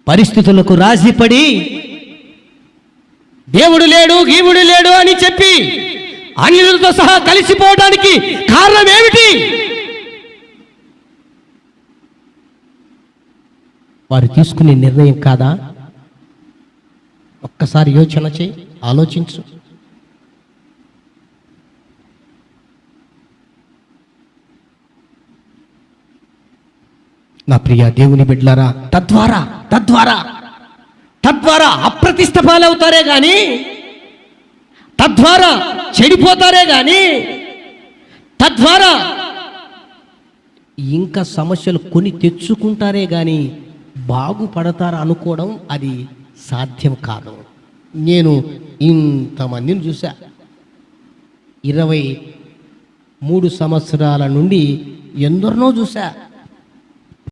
పరిస్థితులకు రాజీపడి దేవుడు లేడు గీవుడు లేడు అని చెప్పి అన్యులతో సహా కలిసిపోవడానికి కారణం ఏమిటి? వారు తీసుకునే నిర్ణయం కాదా? ఒక్కసారి యోచన చేయి, ఆలోచించు. నా ప్రియ దేవుని బిడ్డలారా, తద్వారా అప్రతిష్ట పాలవుతారే గాని, తద్వారా చెడిపోతారే గాని, తద్వారా ఇంకా సమస్యలు కొని తెచ్చుకుంటారే గాని బాగుపడతారా అనుకోవడం అది సాధ్యం కాదు. నేను ఇంతమందిని చూసా. 23 సంవత్సరాల నుండి ఎందరినో చూసా.